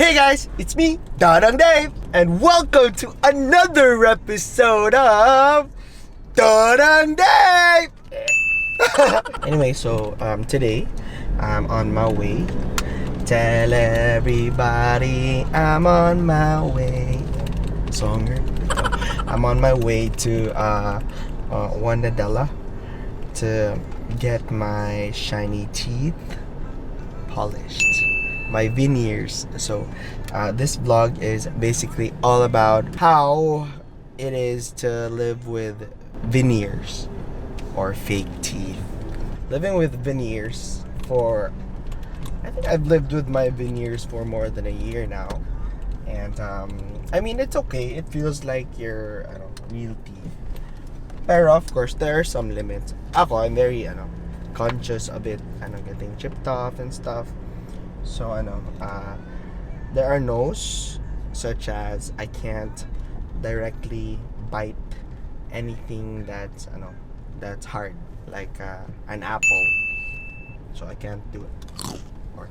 Hey guys, it's me, Dodong Dave, and welcome to another episode of Dodong Dave! Anyway, so today, I'm on my way. Tell everybody I'm on my way. Songer. I'm on my way to Wanadella to get my shiny teeth polished. My veneers. So this vlog is basically all about how it is to live with veneers or fake teeth. Living with veneers for, I think I've lived with my veneers for more than a year now, and I mean, it's okay. It feels like your real teeth, but of course there are some limits. I'm very conscious of it getting chipped off and stuff. So there are no's, such as I can't directly bite anything that's hard, like an apple. So I can't do it, or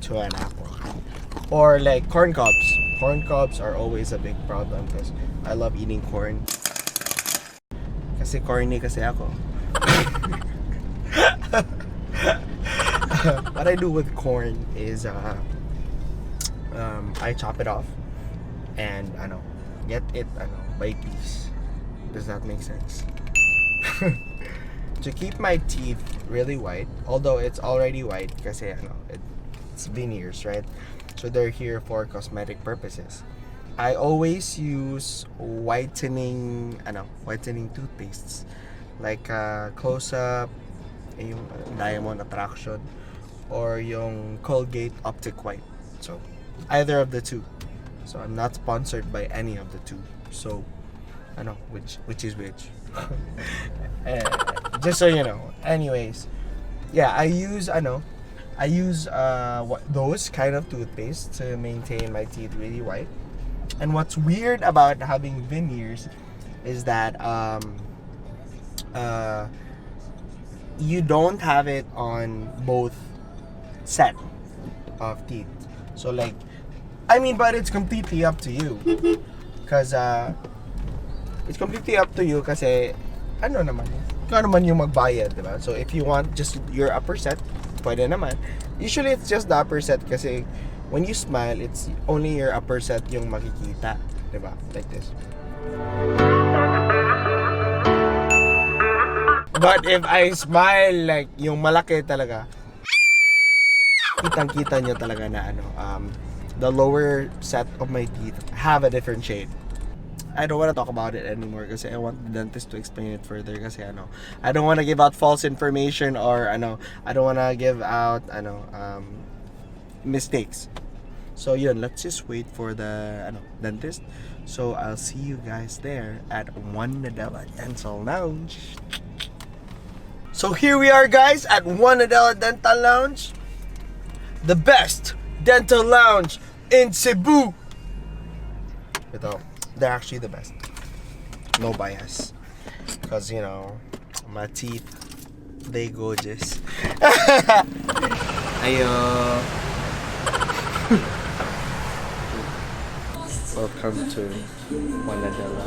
to an apple, or like corn cobs. Corn cobs are always a big problem because I love eating corn. Kasi corny kasi ako. What I do with corn is I chop it off and get it by piece. Does that make sense? To keep my teeth really white, although it's already white kasi it's veneers, right? So they're here for cosmetic purposes. I always use whitening toothpastes like Close Up, yung Diamond Attraction, or yung Colgate Optic White. So either of the two. So I'm not sponsored by any of the two. So I know which is which. Just so you know. Anyways, yeah, I use those kind of toothpaste to maintain my teeth really white. And what's weird about having veneers is that you don't have it on both set of teeth. So but it's completely up to you. Cause it's completely up to you kasi ikaw naman yung magbayad, diba? So if you want just your upper set, pwede naman. Usually it's just the upper set kasi when you smile, it's only your upper set yung makikita, diba? Like this. But if I smile like yung malaki talaga, kitang-kita nyo talaga na the lower set of my teeth have a different shade. I don't want to talk about it anymore kasi I want the dentist to explain it further kasi I don't want to give out false information, or I don't want to give out mistakes. So yun, let's just wait for the dentist. So I'll see you guys there at Wanadella Dental Lounge. So here we are, guys, at Wanadella Dental Lounge, the best dental lounge in Cebu. They're actually the best. No bias, because my teeth, they gorgeous. Ayo. Welcome to Wanadella,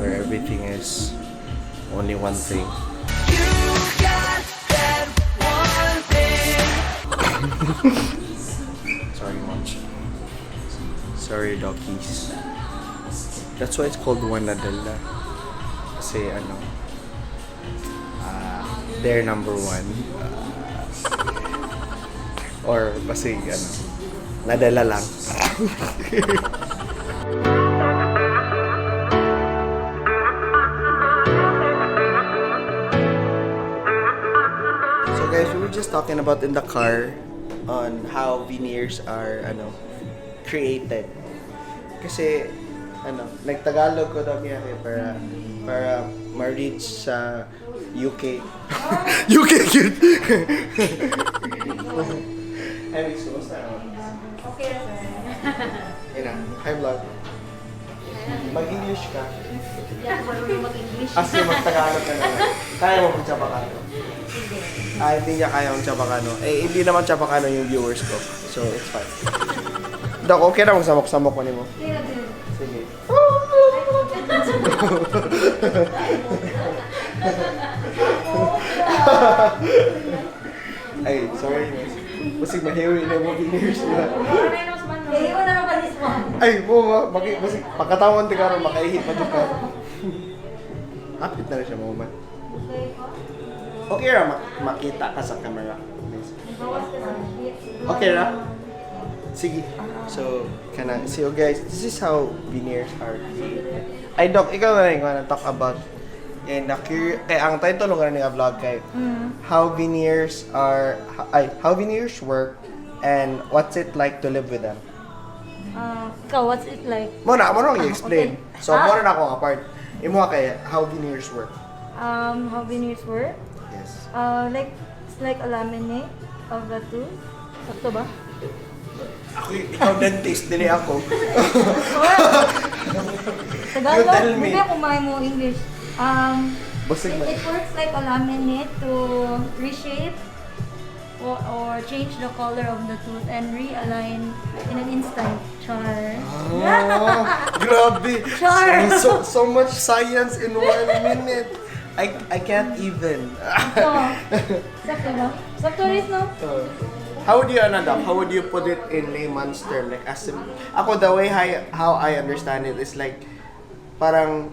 where everything is only one thing. You got that one thing. Sorry, Munch. Sorry, doggies. That's why it's called Wanadella. Kasi they're number one. Or kasi nadala lang. So guys, we were just talking about in the car on how veneers are created. Kasi nagtagalog ko daw niya para ma-reach sa UK. UK cute. Hey, Miss, kumusta? Okay na, sir. Hi, vlog. Mag-English ka. Hindi ako marunong mag-English. As in, mag-Tagalog ka na. Kaya mo mag-Jabakado? Hindi. Hindi niya kaya ang Chabacano. Eh, hindi naman Chabacano yung viewers ko. So, it's fine. Dok, okay na magsamok-samok ko ni mo. Sige. Ay, sorry. Basig mahiwi na mo Veneers na. Ay, mo ba? Basig, pagkatawan di ka rin, makaihit pa di ka. Apit na rin siya mo man. Okay ra, makita ka sa camera. Okay ra? Sige. So, see you guys, this is how Veneers are. Ay, Doc, ikaw na rin kung talk about kaya ang title ng kanina vlog kay how Veneers work and what's it like to live with them. Ikaw, what's it like? Muna i-explain. Okay. So, muna na ako apart. Imo kay how Veneers work. How Veneers work? Yes. It's like a laminate of the tooth. Sakto ba? Ikaw dentist, dili ako. Tagalog, You tell me. hindi ako may mo English. Basig It works like a laminate to reshape or change the color of the tooth and realign in an instant. Char. Grabe. Char. So much science in 1 minute. I can't even. Sakto ba? Sakto rin, no? How would you put it in layman's term? Like ako the way how I understand it is like parang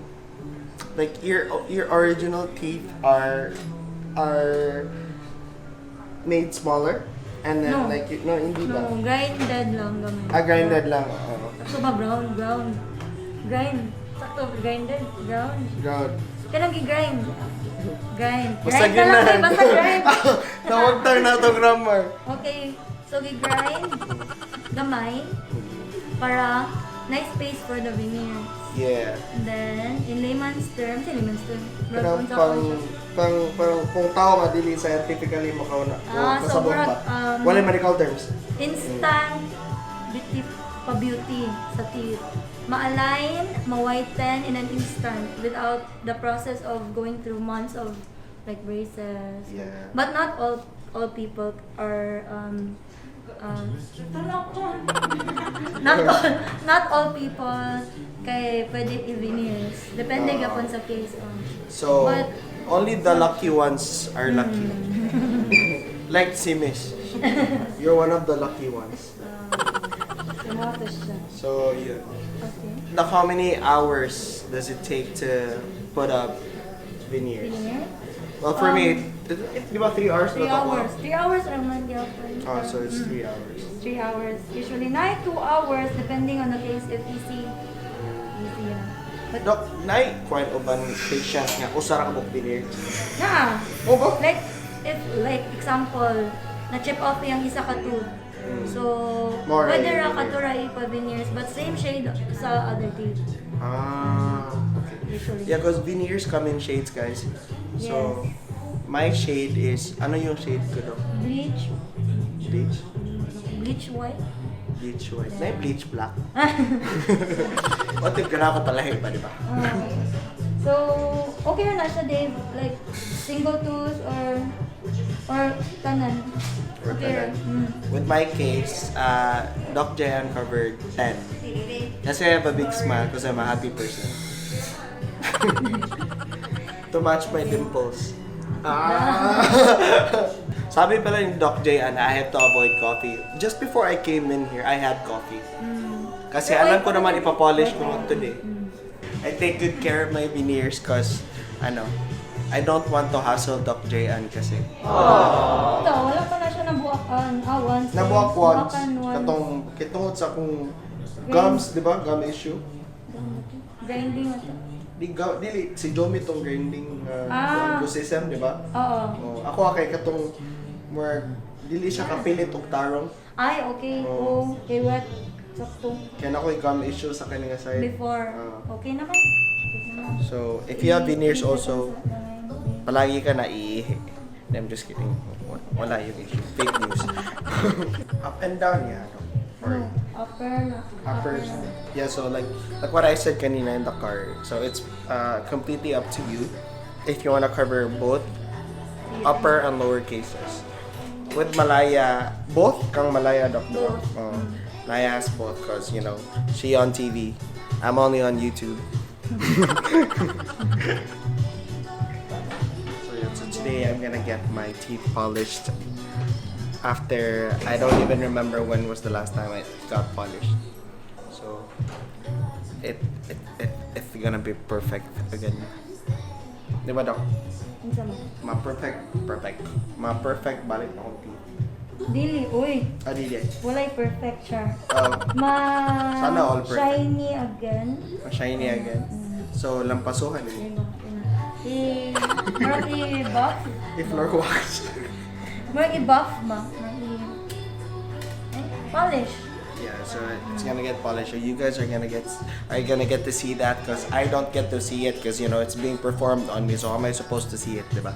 like your original teeth are made smaller and then No. hindi ba? No, grinded lang gamay. Grinded lang. Oo. Sakto ba? Ground. Grind. Sakto, grinded. Ground. Ground. Kanang gi-grind. Grind. Basta Grind ka lang, ginan. basta grind. Nawagtang na to grammar. Okay, so gi-grind gamay para nice space for the veneers. Yeah. And then, in layman's terms, Parang kung tao nga dili scientifically makauna so kasabot murag, pa. Wala medical terms. instant beauty sa teeth. Ma-align, ma-whiten in an instant without the process of going through months of like braces. Yeah. But not all people are not all people kay pwede i-veneers. Depende gapon sa case. So, But- only the lucky ones are lucky. Like si Miss. You're one of the lucky ones. Tumatas siya. So, yun. Okay. Now, how many hours does it take to put up veneers? Veneer? Well, for me, di ba 3 hours? 3 na to? hours. 3 hours or man gyapon. Oh, so it's 3 hours. 3 hours. Usually, 2 hours depending on the case if easy. Easy yan. But Dok, nai quite uban patient nga usara ka buk veneer. na, O ba? like example, na-chip off yung isa ka tooth. So, More whether like- ka to pa veneers, but same shade sa other teeth. Okay. Usually. Yeah, because veneers come in shades, guys. So, my shade is, ano yung shade ko daw? Bleach. Bleach? Bleach white. Bleach white. Na bleach black. What if gana ko talahin pa, di ba? So, okay na siya, Dave. Like, single tooth or tanan. Or Okay. tanan. With my case, Doc J uncovered 10. Kasi I have a big smile because I'm a happy person. To match my dimples. Sabi pala ni Doc J, I have to avoid coffee. Just before I came in here, I had coffee. Kasi alam ko naman ipapolish ko today. I take good care of my veneers because, I don't want to hassle Doc J kasi. Ito, wala pa na siya nabuakan. Once. Nabuwak once. Nabuakan once. Kitungod sa akong gums, di ba? Gum issue. Grinding ito. Dili, si Jomi tong grinding system, di ba? Oo. Oh, ako kay katong more dili siya kapilit og tarong. Ay, okay. Oo. Okay, what? Sakto. Kaya na ko gum issue sa kanila side. Before. Okay naman. So, if you have veneers also, palagi ka na iihi. I'm just kidding. Wala yung issue. Fake news. Up and down, yeah. Or Upper. yeah, so like what I said kanina in the car. So it's completely up to you if you want to cover both upper and lower cases. With Malaya, both kang Malaya doctor. Both. Malaya has both because you know she on TV. I'm only on YouTube. So today I'm gonna get my teeth polished. After I don't even remember when was the last time I got polished. So it's gonna be perfect again. Di ba, Doc? Unsa man? Ma-perfect balik akong teeth. Dili, uy. Dili. Walay perfect siya. Sana all perfect. Shiny again. Shiny again. So, lampasuhan eh. Marag i-buff. I-floor wax. Marag i-buff ma. Polish. Yeah, so it's gonna get polished. So you guys are gonna get to see that because I don't get to see it because you know it's being performed on me. So how am I supposed to see it, diba?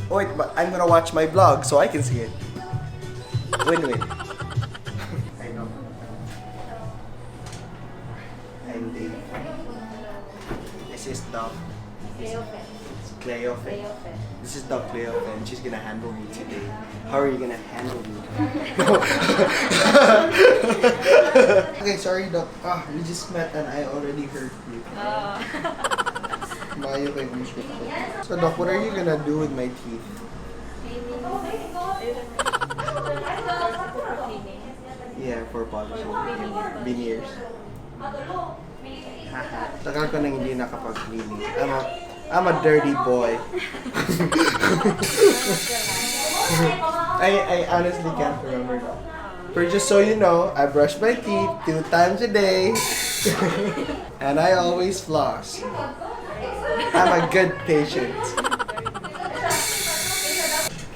Oh wait, but I'm gonna watch my vlog so I can see it. Win-win. I know. I'm Dave. This is Doc. Cleofe. This is Doc Cleofe and she's gonna handle me today. How are you gonna handle me? Okay, sorry Doc. We just met and I already hurt you. Mayo kayo gusto ko. So Doc, what are you gonna do with my teeth? Yeah, for polishing. Veneers. Tagal ko nang hindi nakapag-cleaning. I'm a dirty boy. I honestly can't remember. But just so you know, I brush my teeth 2 times a day. And I always floss. I'm a good patient.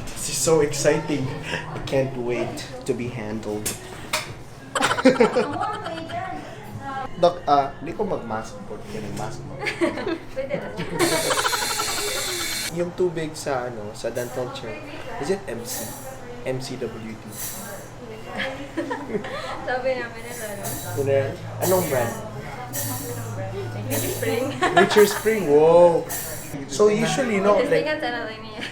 This is so exciting. I can't wait to be handled. Doc, hindi ko mag-mask po. Mask mo. Pwede na. Yung tubig sa sa dental chair, is it MCWT? Sabi namin na Anong brand? Nature Spring. Nature Spring, wow! So usually, no, like,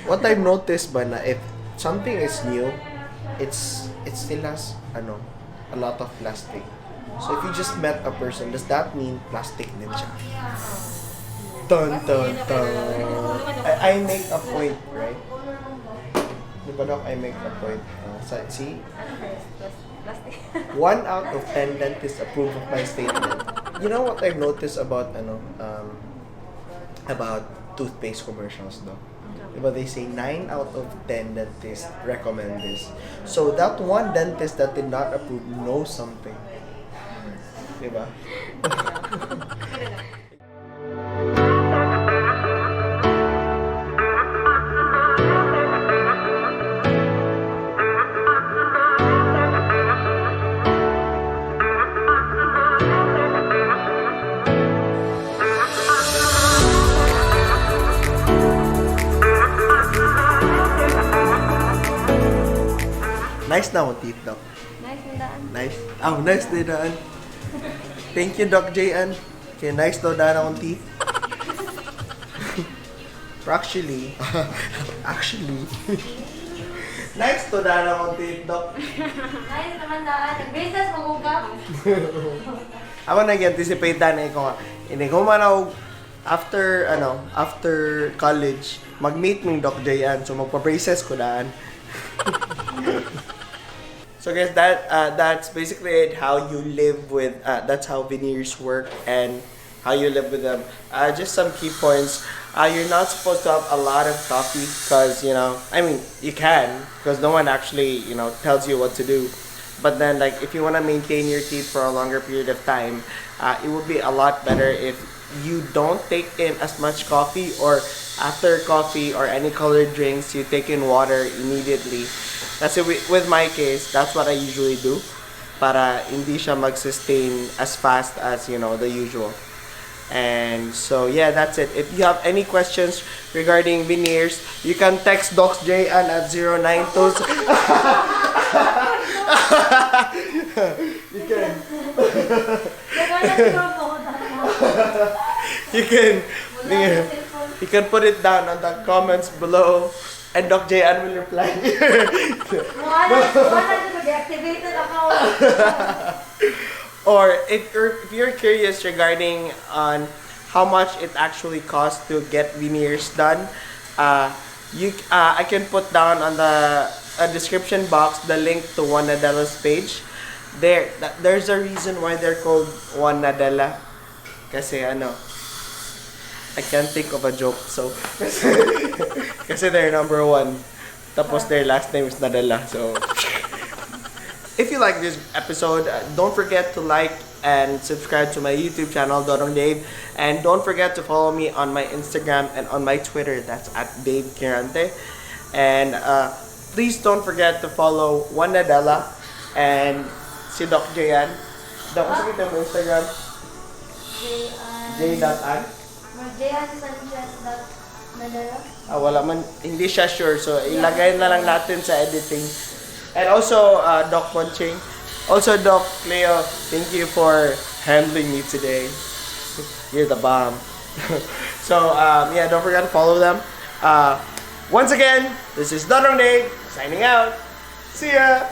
what I've noticed ba na if something is new, it still has, a lot of plastic. So if you just met a person, does that mean plastic din siya? Dun, dun, dun. I make a point, right? Di ba, Doc? I make a point. See? 1 out of 10 dentists approve of my statement. You know what I've noticed about toothpaste commercials, though? Diba they say 9 out of 10 dentists recommend this. So that one dentist that did not approve knows something. Diba? Nice na akong teeth, Doc. Nice na daan. Nice. Nice na daan. Thank you, Doc J.N. Okay, nice daw daan akong teeth. Actually, nice to daan akong teeth, Doc. Nice naman daan. Nag-braces mag-ugap. Ako nag-anticipate daan ko nga. Hindi ko man ako after college, mag-meet ng Doc J.N. So magpa-braces ko daan. So guys, that's basically it. How you live with that's how veneers work and how you live with them. Just some key points. You're not supposed to have a lot of coffee because you can because no one actually tells you what to do. But then like if you want to maintain your teeth for a longer period of time, it would be a lot better if you don't take in as much coffee, or after coffee or any colored drinks, you take in water immediately. That's it. With my case, that's what I usually do para hindi siya mag-sustain as fast as the usual. And so yeah, that's it. If you have any questions regarding veneers, you can text Docs J.N. at 092. You can. You can. You can put it down on the comments below, and Doc J.N. will reply. Wala to deactivated account. Or if you're curious regarding on how much it actually costs to get veneers done, I can put down on the description box the link to Juan Nadella's page. There's a reason why they're called Juan Nadella. Kasi I can't think of a joke. So kasi they're number 1. Tapos their last name is Nadella. So if you like this episode, don't forget to like and subscribe to my YouTube channel, Dodong Dave. And don't forget to follow me on my Instagram and on my Twitter. That's at Dave Kirante. And please don't forget to follow Juan Nadella and si Doc Jayan. Doc, kasi kita mo Instagram? J.an. Jayan Sanchez. Nadella. Wala man. Hindi siya sure. So, ilagay na lang natin sa editing. And also, Doc Ponching. Also, Doc Leo, thank you for handling me today. You're the bomb. So, yeah, don't forget to follow them. Once again, this is Dodong Dave, signing out. See ya!